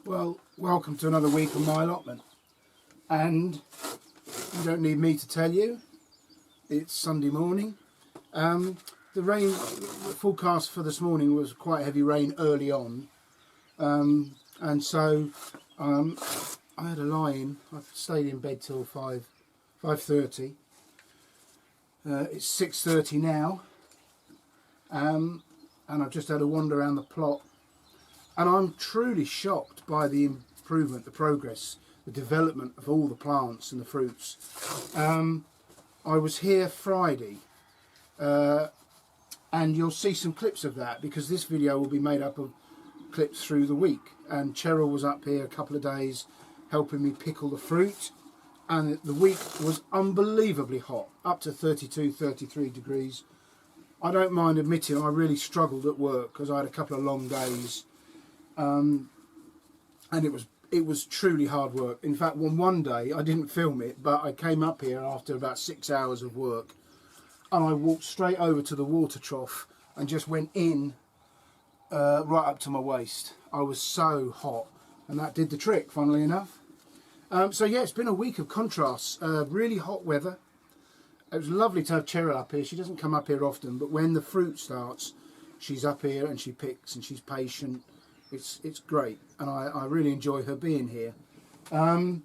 Well, welcome to another week of my allotment. And you don't need me to tell you, it's Sunday morning. The rain, the forecast for this morning was quite heavy rain early on. And so I had a lie-in. I stayed in bed till 5:30. It's 6:30 now. And I've just had a wander around the plot. And I'm truly shocked by the improvement, the progress, the development of all the plants and the fruits. I was here Friday, and you'll see some clips of that because this video will be made up of clips through the week. And Cheryl was up here a couple of days helping me pickle the fruit, and the week was unbelievably hot, up to 32, 33 degrees. I don't mind admitting I really struggled at work because I had a couple of long days. And it was truly hard work. In fact, one day I didn't film it, but I came up here after about 6 hours of work, and I walked straight over to the water trough and just went in right up to my waist. I was so hot, and that did the trick, funnily enough. So yeah, it's been a week of contrasts. Really hot weather. It was lovely to have Cheryl up here. She doesn't come up here often, but when the fruit starts, she's up here and she picks and she's patient. It's great, and I really enjoy her being here. And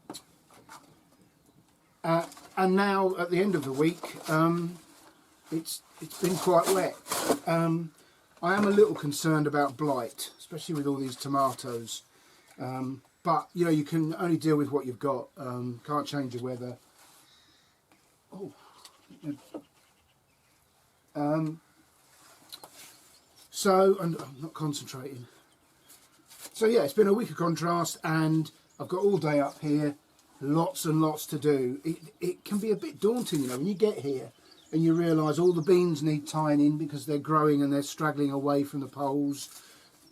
now at the end of the week, it's been quite wet. I am a little concerned about blight, especially with all these tomatoes. But you know, you can only deal with what you've got. Can't change the weather. So, and I'm not concentrating. So yeah, it's been a week of contrast, and I've got all day up here, lots and lots to do. It can be a bit daunting, you know, when you get here and you realise all the beans need tying in because they're growing and they're straggling away from the poles.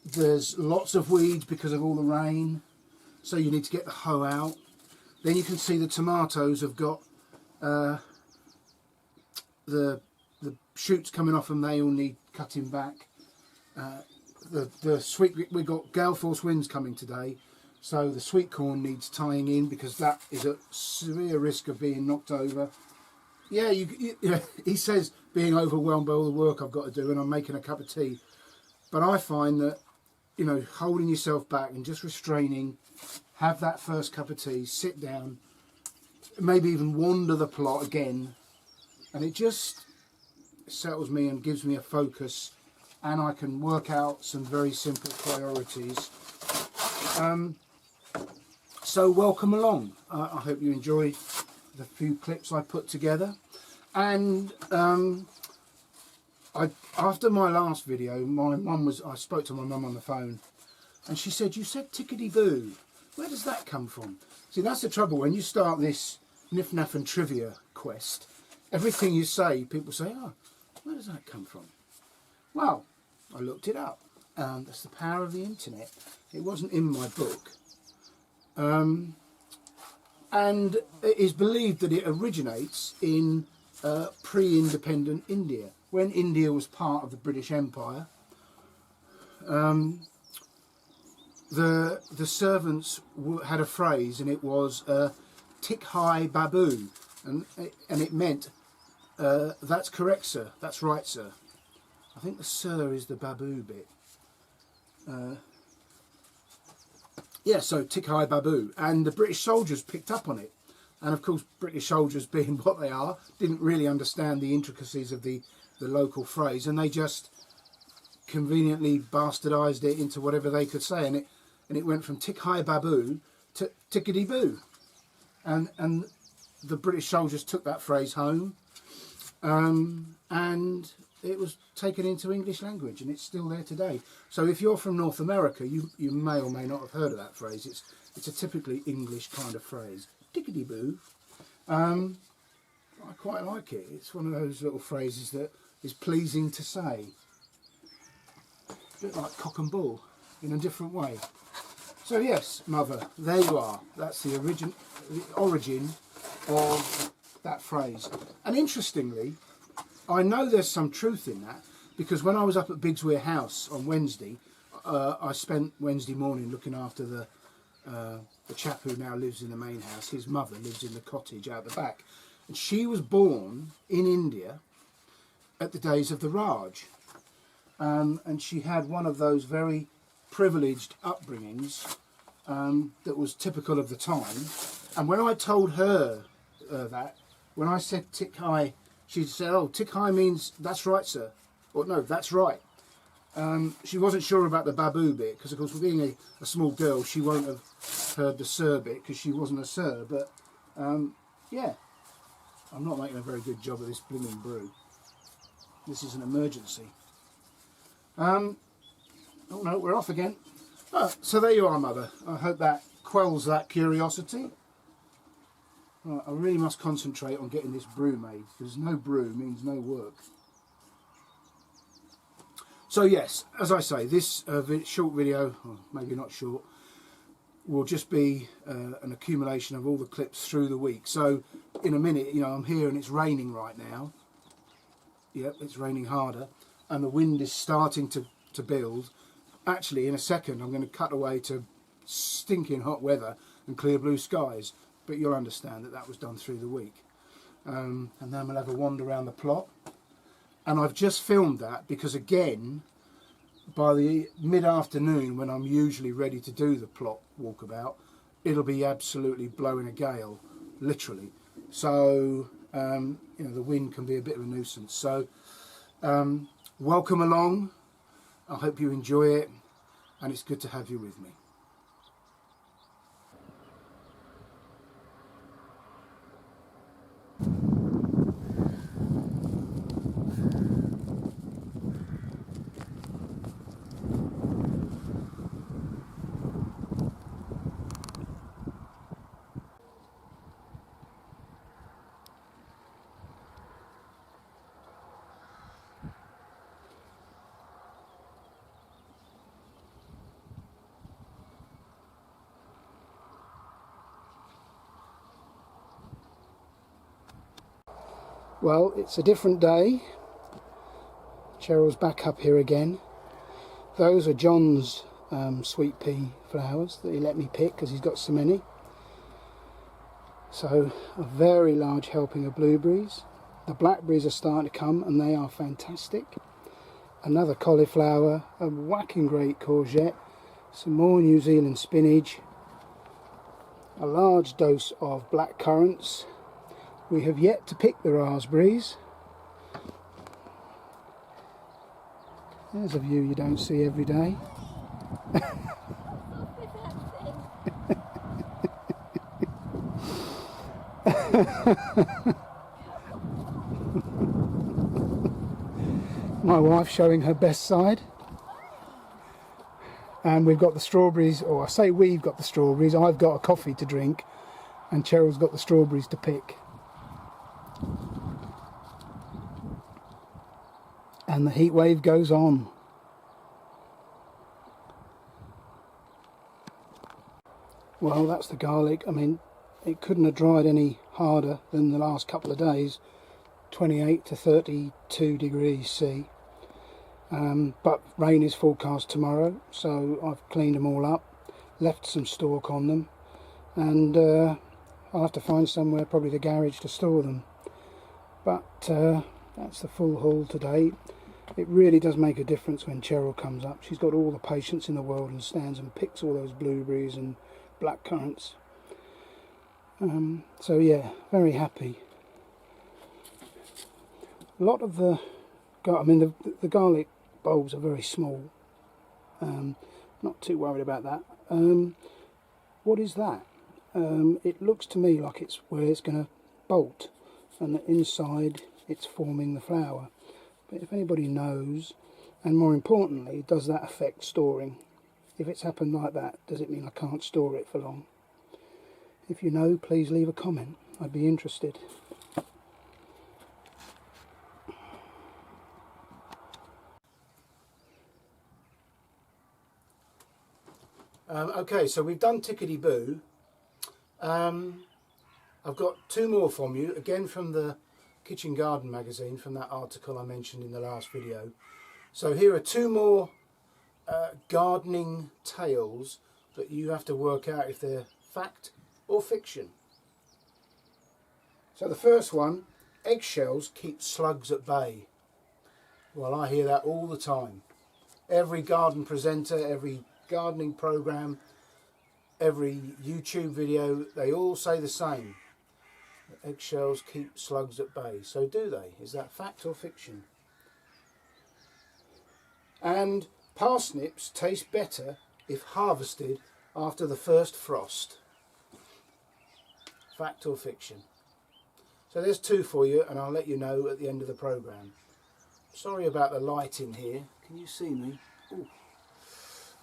There's lots of weeds because of all the rain, so you need to get the hoe out. Then you can see the tomatoes have got the shoots coming off them, they all need cutting back. The sweet, we've got gale force winds coming today, so the sweet corn needs tying in because that is at severe risk of being knocked over. Yeah, he says being overwhelmed by all the work I've got to do, and I'm making a cup of tea. But I find that, you know, holding yourself back and just restraining, have that first cup of tea, sit down, maybe even wander the plot again, and it just settles me and gives me a focus, and I can work out some very simple priorities. So welcome along. I hope you enjoy the few clips I put together. And after my last video, I spoke to my mum on the phone, and she said, "You said tickety-boo. Where does that come from?" See, that's the trouble when you start this Nif-Naf and Trivia quest. Everything you say, people say, "Oh, where does that come from?" Well, I looked it up. That's the power of the internet. It wasn't in my book. And it is believed that it originates in pre-independent India. When India was part of the British Empire, the servants had a phrase, and it was tickety-boo, and it meant, "That's correct, sir. That's right, sir." I think the "sir" is the baboo bit. Yeah, so tickety-boo, and the British soldiers picked up on it, and of course British soldiers, being what they are, didn't really understand the intricacies of the local phrase, and they just conveniently bastardised it into whatever they could say, and it went from tickety-boo to tickety-boo, and the British soldiers took that phrase home, and it was taken into English language, and it's still there today. So if you're from North America, you may or may not have heard of that phrase. It's a typically English kind of phrase, tickety-boo. I quite like it. It's one of those little phrases that is pleasing to say. A bit like cock and bull in a different way. So yes, mother, there you are. That's the origin of that phrase. And interestingly, I know there's some truth in that, because when I was up at Bigswear House on Wednesday, I spent Wednesday morning looking after the the chap who now lives in the main house, his mother lives in the cottage out the back. And she was born in India at the days of the Raj. And she had one of those very privileged upbringings that was typical of the time. And when I told her that, when I said Tikkai, she said, "Oh, Tikkai means that's right, sir." Or no, that's right. She wasn't sure about the babu bit, because of course, with being a small girl, she won't have heard the sir bit because she wasn't a sir. But yeah, I'm not making a very good job of this blooming brew. This is an emergency. Oh no, we're off again. Oh, so there you are, Mother. I hope that quells that curiosity. Right, I really must concentrate on getting this brew made, because no brew means no work. So yes, as I say, this short video, or maybe not short, will just be an accumulation of all the clips through the week. So in a minute, you know, I'm here and it's raining right now. Yep, it's raining harder, and the wind is starting to build. Actually, in a second, I'm going to cut away to stinking hot weather and clear blue skies. But you'll understand that that was done through the week. And then we'll have a wander around the plot. And I've just filmed that because, again, by the mid-afternoon, when I'm usually ready to do the plot walkabout, it'll be absolutely blowing a gale, literally. So, you know, the wind can be a bit of a nuisance. So, welcome along. I hope you enjoy it, and it's good to have you with me. Well, it's a different day. Cheryl's back up here again. Those are John's sweet pea flowers that he let me pick because he's got so many. So a very large helping of blueberries. The blackberries are starting to come and they are fantastic. Another cauliflower, a whacking great courgette, some more New Zealand spinach, a large dose of black currants. We have yet to pick the raspberries. There's a view you don't see every day. My wife showing her best side. And we've got the strawberries, or I say we've got the strawberries, I've got a coffee to drink, and Cheryl's got the strawberries to pick. And the heat wave goes on. Well, that's the garlic. I mean, it couldn't have dried any harder than the last couple of days. 28 to 32 degrees C. But rain is forecast tomorrow, so I've cleaned them all up, left some stalk on them, and I'll have to find somewhere, probably the garage, to store them. But that's the full haul today. It really does make a difference when Cheryl comes up. She's got all the patience in the world and stands and picks all those blueberries and black currants. So yeah, very happy. A lot of the garlic bulbs are very small. Not too worried about that. What is that? It looks to me like it's where it's going to bolt, and the inside it's forming the flower. But if anybody knows, and more importantly, does that affect storing? If it's happened like that, does it mean I can't store it for long? If you know, please leave a comment. I'd be interested. Okay, so we've done tickety-boo. I've got two more from you, again from the Kitchen Garden magazine, from that article I mentioned in the last video. So here are two more gardening tales but you have to work out if they're fact or fiction. So the first one, eggshells keep slugs at bay. Well, I hear that all the time. Every garden presenter, every gardening program, every YouTube video, they all say the same. Eggshells keep slugs at bay. So do they? Is that fact or fiction? And parsnips taste better if harvested after the first frost. Fact or fiction? So there's two for you, and I'll let you know at the end of the programme. Sorry about the light in here. Can you see me?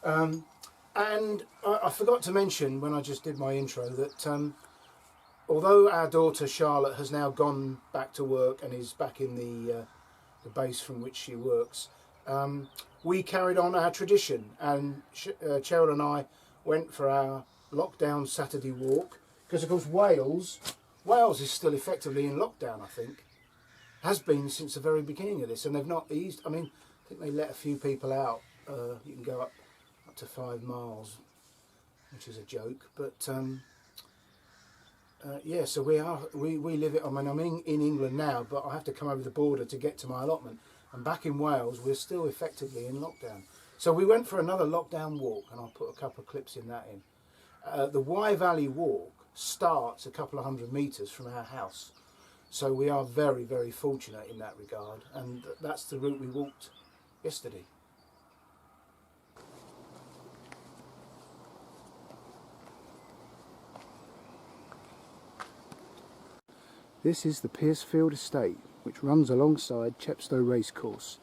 And I forgot to mention when I just did my intro that although our daughter Charlotte has now gone back to work and is back in the base from which she works, we carried on our tradition, and Cheryl and I went for our lockdown Saturday walk, because of course Wales is still effectively in lockdown, I think. Has been since the very beginning of this, and they've not eased. I mean, I think they let a few people out. You can go up to 5 miles, which is a joke, but yeah, so we live it. I mean, I'm in England now, but I have to come over the border to get to my allotment. And back in Wales, we're still effectively in lockdown. So we went for another lockdown walk, and I'll put a couple of clips in that in. The Wye Valley walk starts a couple of 100 metres from our house. So we are very, very fortunate in that regard, and that's the route we walked yesterday. This is the Piercefield Estate, which runs alongside Chepstow Racecourse,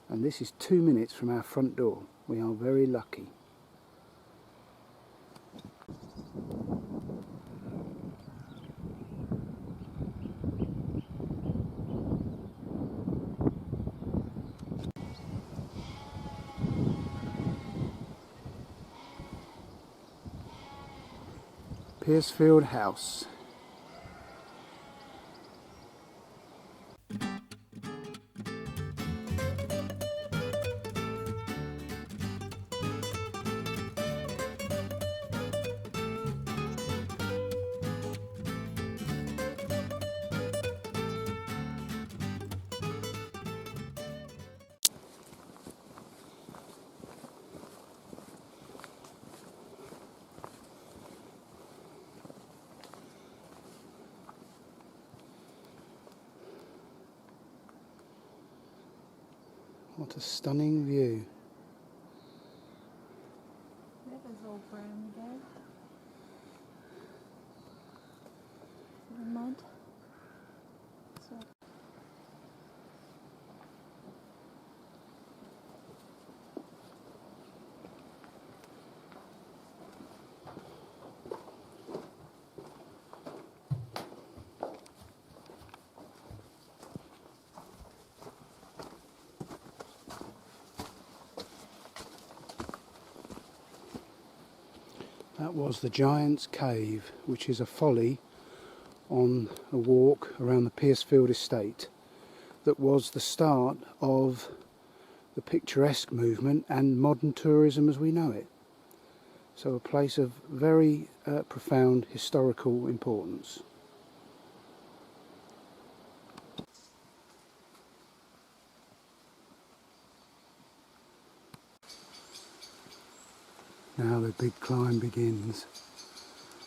and this is 2 minutes from our front door. We are very lucky. Piercefield House. What a stunning view. River's all brown again. The mud. So That was the Giant's Cave, which is a folly on a walk around the Piercefield Estate that was the start of the picturesque movement and modern tourism as we know it. So a place of very profound historical importance. Now the big climb begins.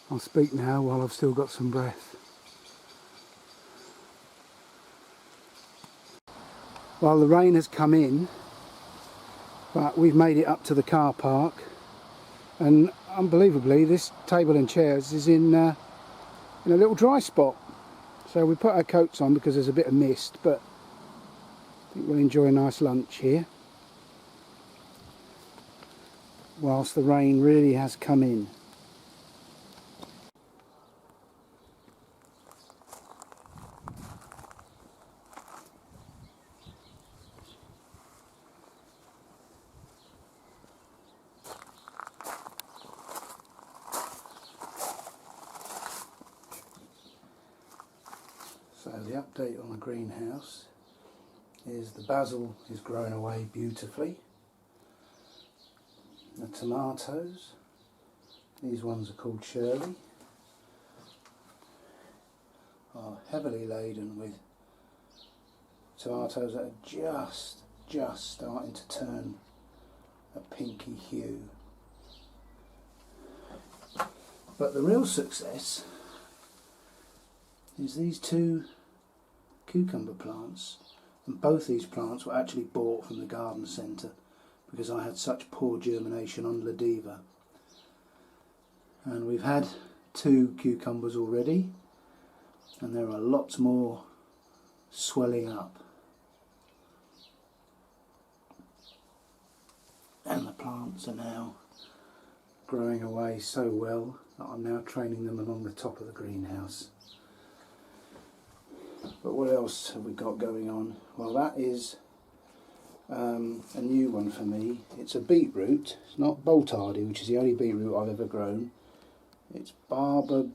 I'll speak now while I've still got some breath. Well, the rain has come in, but we've made it up to the car park, and unbelievably this table and chairs is in a little dry spot. So we put our coats on because there's a bit of mist, but I think we'll enjoy a nice lunch here whilst the rain really has come in. So the update on the greenhouse is the basil is growing away beautifully. The tomatoes These ones are called Shirley. Are heavily laden with tomatoes that are just starting to turn a pinky hue. But the real success is these two cucumber plants, and both these plants were actually bought from the garden centre because I had such poor germination on La Diva. And we've had 2 cucumbers already, and there are lots more swelling up. And the plants are now growing away so well that I'm now training them along the top of the greenhouse. But what else have we got going on? Well, that is a new one for me. It's a beetroot. It's not Boltardi, which is the only beetroot I've ever grown. It's Barber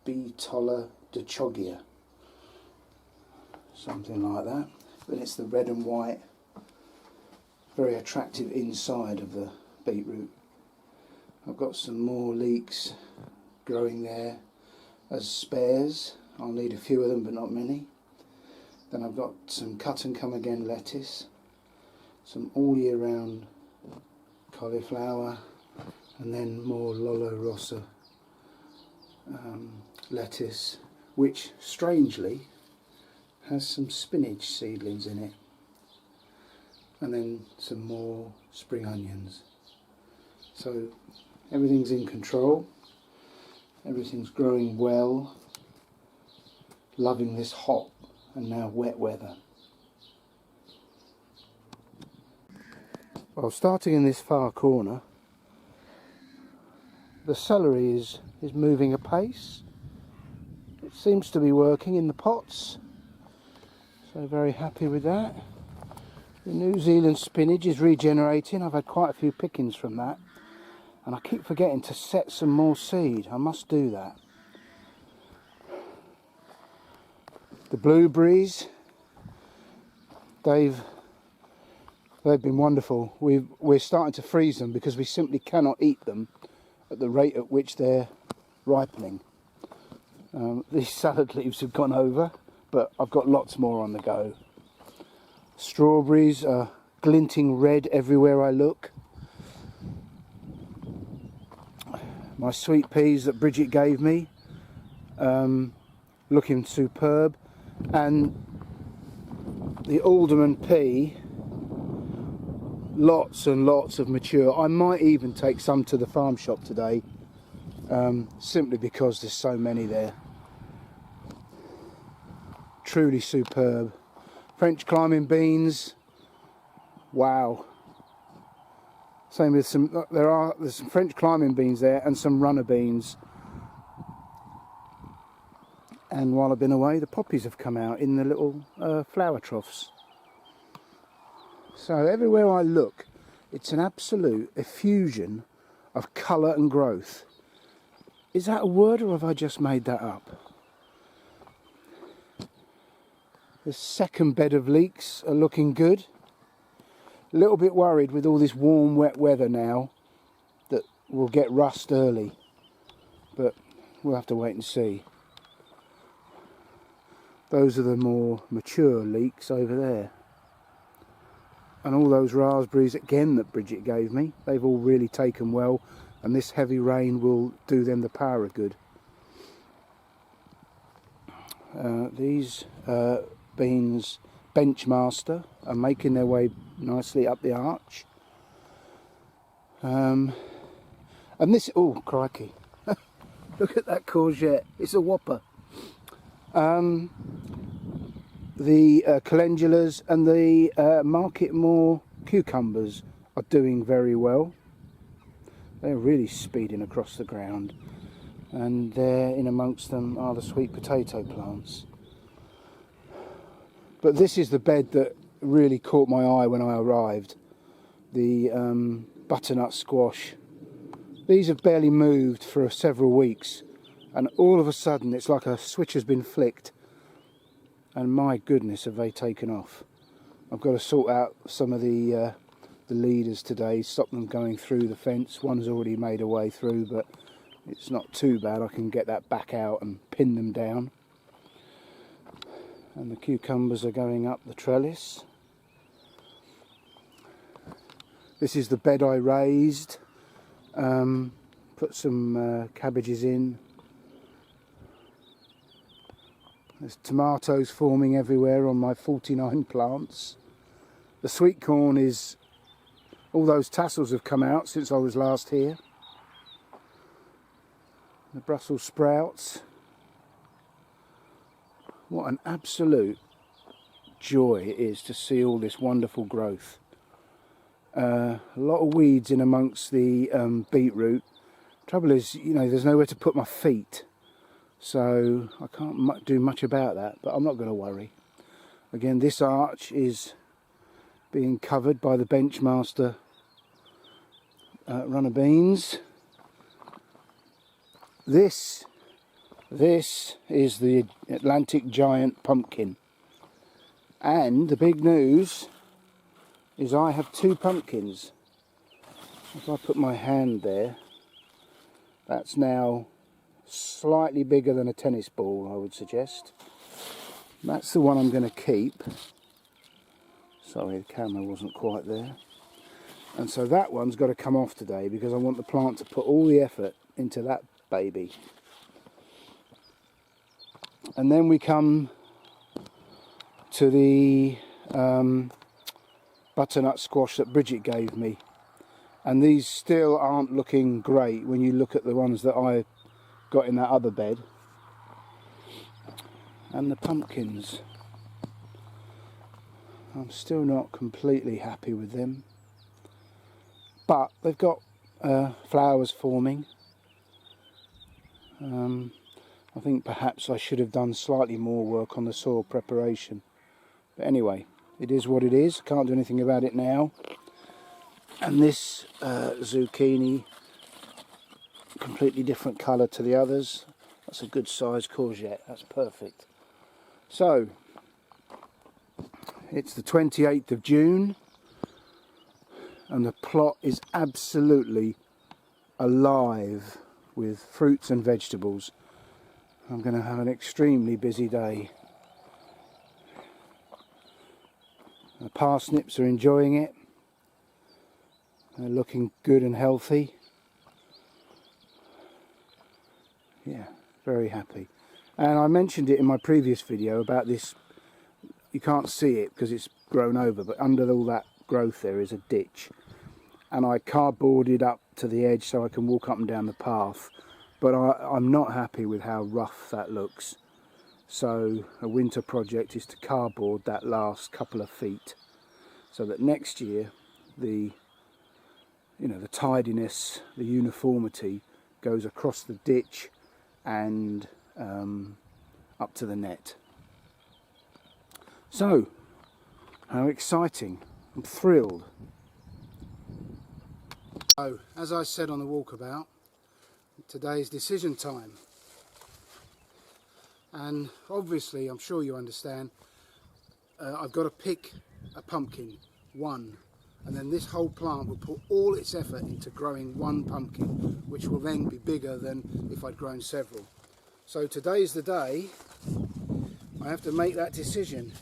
Betola dechogia, something like that. But it's the red and white, very attractive inside of the beetroot. I've got some more leeks growing there as spares. I'll need a few of them, but not many. Then I've got some cut and come again lettuce, some all year round cauliflower, and then more Lollo Rossa lettuce, which strangely has some spinach seedlings in it, and then some more spring onions. So everything's in control, everything's growing well, loving this hot and now wet weather. Well, starting in this far corner, the celery is moving apace. It seems to be working in the pots, so very happy with that. The New Zealand spinach is regenerating. I've had quite a few pickings from that, and I keep forgetting to set some more seed. I must do that. The blueberries, they've been wonderful. We're starting to freeze them because we simply cannot eat them at the rate at which they're ripening. These salad leaves have gone over, but I've got lots more on the go. Strawberries are glinting red everywhere I look. My sweet peas that Bridget gave me, looking superb. And the alderman pea, lots and lots of mature. I might even take some to the farm shop today, simply because there's so many there. Truly superb. French climbing beans, wow. Same with some, there's some French climbing beans there and some runner beans. And while I've been away, the poppies have come out in the little flower troughs. So everywhere I look, it's an absolute effusion of colour and growth. Is that a word, or have I just made that up? The second bed of leeks are looking good. A little bit worried with all this warm, wet weather now that we'll get rust early. But we'll have to wait and see. Those are the more mature leeks over there. And all those raspberries again that Bridget gave me, they've all really taken well, and this heavy rain will do them the power of good. These beans, Benchmaster, are making their way nicely up the arch. And this, oh crikey, look at that courgette, it's a whopper. The calendulas and the Market Moor cucumbers are doing very well. They're really speeding across the ground, and there in amongst them are the sweet potato plants. But this is the bed that really caught my eye when I arrived, the butternut squash. These have barely moved for several weeks, and all of a sudden it's like a switch has been flicked, and my goodness have they taken off. I've got to sort out some of the the leaders today, stop them going through the fence. One's already made a way through, but it's not too bad. I can get that back out and pin them down. And the cucumbers are going up the trellis. This is the bed I raised. Put some cabbages in. There's tomatoes forming everywhere on my 49 plants. The sweet corn is, all those tassels have come out since I was last here. The Brussels sprouts. What an absolute joy it is to see all this wonderful growth. A lot of weeds in amongst the beetroot. Trouble is, you know, there's nowhere to put my feet, so I can't do much about that, but I'm not going to worry. Again, this arch is being covered by the Benchmaster runner beans. This is the Atlantic Giant pumpkin, and the big news is I have 2 pumpkins. If I put my hand there, that's now slightly bigger than a tennis ball, I would suggest. That's the one I'm going to keep. Sorry, the camera wasn't quite there. And so that one's got to come off today because I want the plant to put all the effort into that baby. And then we come to the butternut squash that Bridget gave me. And these still aren't looking great when you look at the ones that I got in that other bed. And the pumpkins, I'm still not completely happy with them, but they've got flowers forming. I think perhaps I should have done slightly more work on the soil preparation, but anyway, it is what it is. Can't do anything about it now. And this zucchini, completely different colour to the others. That's a good sized courgette, that's perfect. So it's the 28th of June and the plot is absolutely alive with fruits and vegetables. I'm going to have an extremely busy day. The parsnips are enjoying it. They're looking good and healthy. Yeah, very happy. And I mentioned it in my previous video about this. You can't see it because it's grown over, but under all that growth there is a ditch. And I cardboarded up to the edge so I can walk up and down the path. But I'm not happy with how rough that looks. So a winter project is to cardboard that last couple of feet so that next year the tidiness, the uniformity goes across the ditch and up to the net. So, how exciting. I'm thrilled. So, as I said on the walkabout, today's decision time. And obviously, I'm sure you understand, I've got to pick a pumpkin, one. And then this whole plant will put all its effort into growing one pumpkin, which will then be bigger than if I'd grown several. So today's the day I have to make that decision.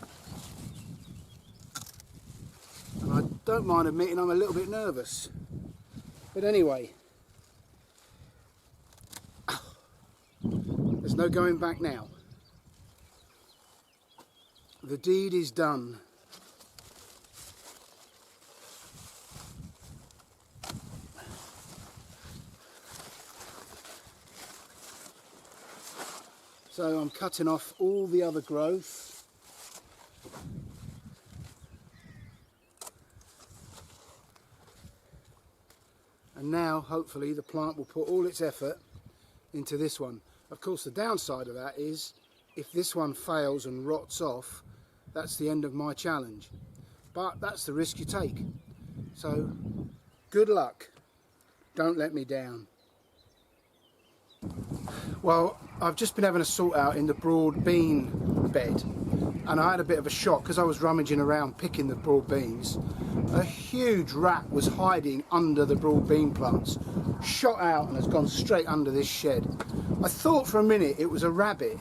And I don't mind admitting I'm a little bit nervous. But anyway, there's no going back now. The deed is done. So I'm cutting off all the other growth. And now hopefully the plant will put all its effort into this one. Of course the downside of that is if this one fails and rots off, that's the end of my challenge. But that's the risk you take. So good luck. Don't let me down. Well, I've just been having a sort out in the broad bean bed, and I had a bit of a shock because I was rummaging around picking the broad beans. A huge rat was hiding under the broad bean plants, shot out and has gone straight under this shed. I thought for a minute it was a rabbit.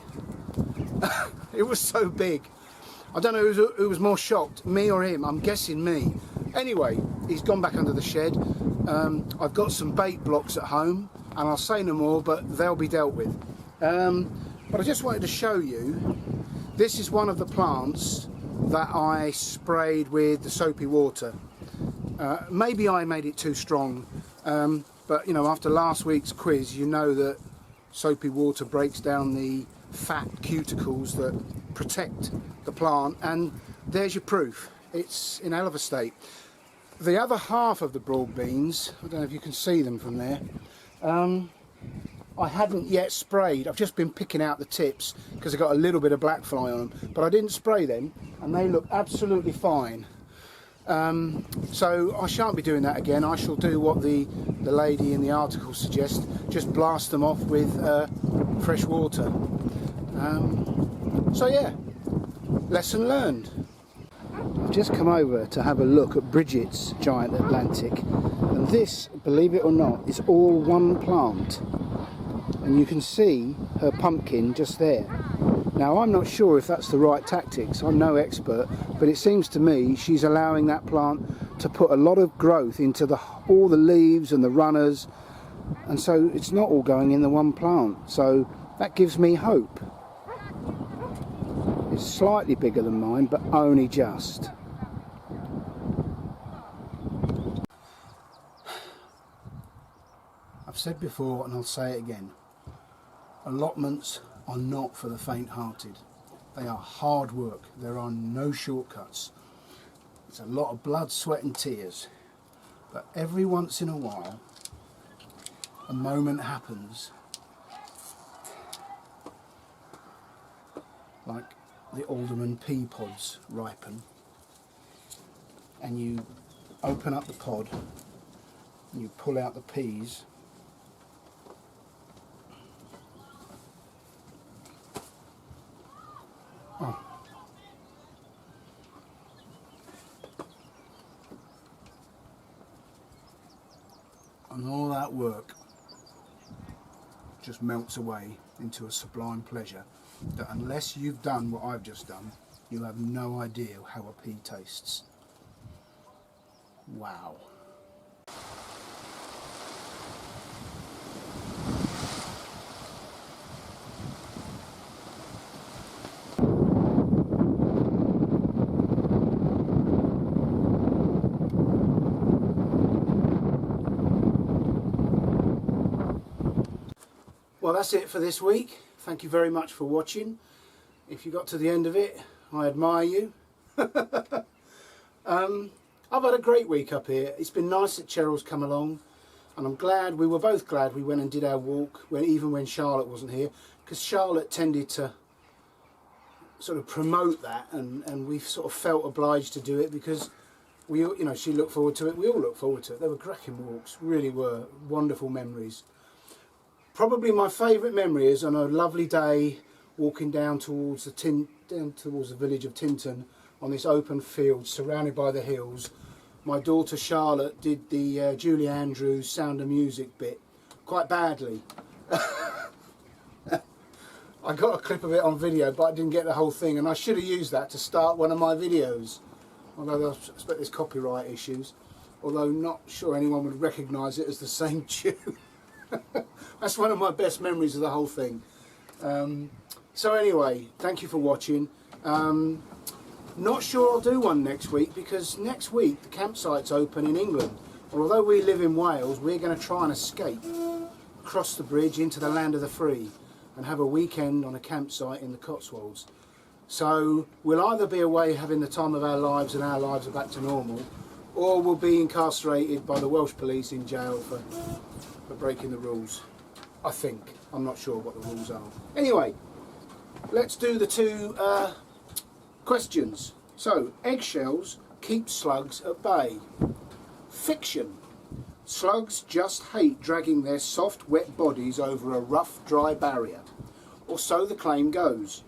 It was so big. I don't know who was more shocked, me or him. I'm guessing me. Anyway, he's gone back under the shed. I've got some bait blocks at home, and I'll say no more, but they'll be dealt with. But I just wanted to show you, this is one of the plants that I sprayed with the soapy water. Maybe I made it too strong, but you know, after last week's quiz, you know that soapy water breaks down the fat cuticles that protect the plant, and there's your proof. It's in hell of a state. The other half of the broad beans, I don't know if you can see them from there, I hadn't yet sprayed. I've just been picking out the tips because I got a little bit of black fly on them, but I didn't spray them and they look absolutely fine. So I shan't be doing that again. I shall do what the lady in the article suggests, just blast them off with fresh water. So yeah, lesson learned. I've just come over to have a look at Bridget's giant Atlantic, and this, believe it or not, is all one plant, and you can see her pumpkin just there. Now I'm not sure if that's the right tactics, I'm no expert, but it seems to me she's allowing that plant to put a lot of growth into all the leaves and the runners, and so it's not all going in the one plant, so that gives me hope. It's slightly bigger than mine, but only just. I've said before and I'll say it again, allotments are not for the faint-hearted. They are hard work. There are no shortcuts. It's a lot of blood, sweat and tears. But every once in a while, a moment happens, like the alderman pea pods ripen, and you open up the pod and you pull out the peas, and all that work just melts away into a sublime pleasure that, unless you've done what I've just done, you'll have no idea how a pea tastes. Wow. Well, that's it for this week. Thank you very much for watching. If you got to the end of it, I admire you. I've had a great week up here. It's been nice that Cheryl's come along, and I'm glad, we were both glad we went and did our walk, even when Charlotte wasn't here, because Charlotte tended to sort of promote that, and we sort of felt obliged to do it because we, you know, she looked forward to it. We all looked forward to it. They were cracking walks, really were wonderful memories. Probably my favourite memory is on a lovely day walking down towards the village of Tinton on this open field surrounded by the hills. My daughter Charlotte did the Julie Andrews Sound of Music bit quite badly. I got a clip of it on video, but I didn't get the whole thing, and I should have used that to start one of my videos. Although I expect there's copyright issues, although not sure anyone would recognise it as the same tune. That's one of my best memories of the whole thing. So anyway, thank you for watching. Not sure I'll do one next week, because next week the campsite's open in England. Although we live in Wales, we're going to try and escape across the bridge into the land of the free and have a weekend on a campsite in the Cotswolds. So we'll either be away having the time of our lives and our lives are back to normal, or we'll be incarcerated by the Welsh police in jail for breaking the rules. I think. I'm not sure what the rules are. Anyway, let's do the two questions. So, eggshells keep slugs at bay. Fiction. Slugs just hate dragging their soft, wet bodies over a rough, dry barrier. Or so the claim goes.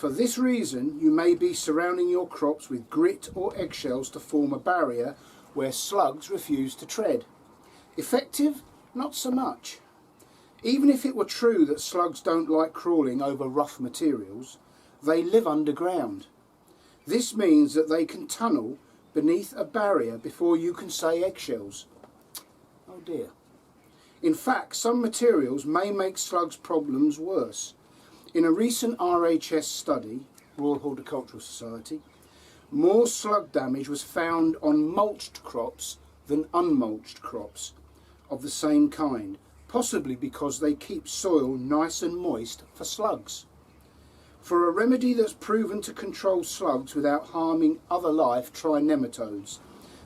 For this reason, you may be surrounding your crops with grit or eggshells to form a barrier where slugs refuse to tread. Effective? Not so much. Even if it were true that slugs don't like crawling over rough materials, they live underground. This means that they can tunnel beneath a barrier before you can say eggshells. Oh dear. In fact, some materials may make slugs' problems worse. In a recent RHS study, Royal Horticultural Society, more slug damage was found on mulched crops than unmulched crops of the same kind, possibly because they keep soil nice and moist for slugs. For a remedy that's proven to control slugs without harming other life, try nematodes.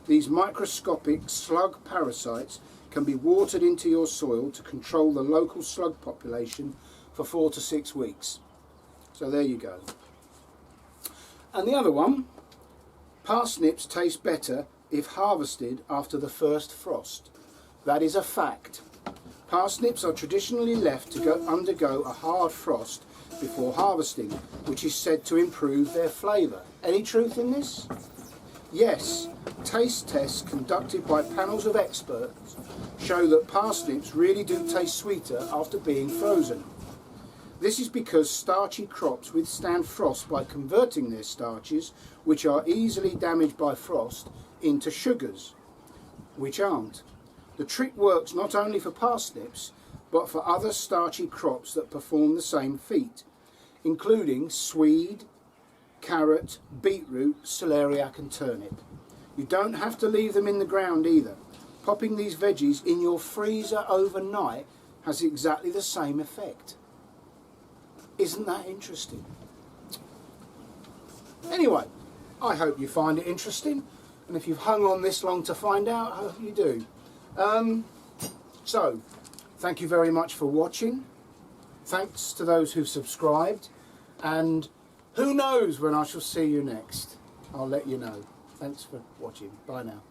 These microscopic slug parasites can be watered into your soil to control the local slug population for 4 to 6 weeks. So there you go. And the other one, parsnips taste better if harvested after the first frost. That is a fact. Parsnips are traditionally left to undergo a hard frost before harvesting, which is said to improve their flavour. Any truth in this? Yes, taste tests conducted by panels of experts show that parsnips really do taste sweeter after being frozen. This is because starchy crops withstand frost by converting their starches, which are easily damaged by frost, into sugars, which aren't. The trick works not only for parsnips, but for other starchy crops that perform the same feat, including swede, carrot, beetroot, celeriac and turnip. You don't have to leave them in the ground either. Popping these veggies in your freezer overnight has exactly the same effect. Isn't that interesting? Anyway, I hope you find it interesting, and if you've hung on this long to find out, I hope you do. So, thank you very much for watching. Thanks to those who've subscribed, and who knows when I shall see you next. I'll let you know. Thanks for watching. Bye now.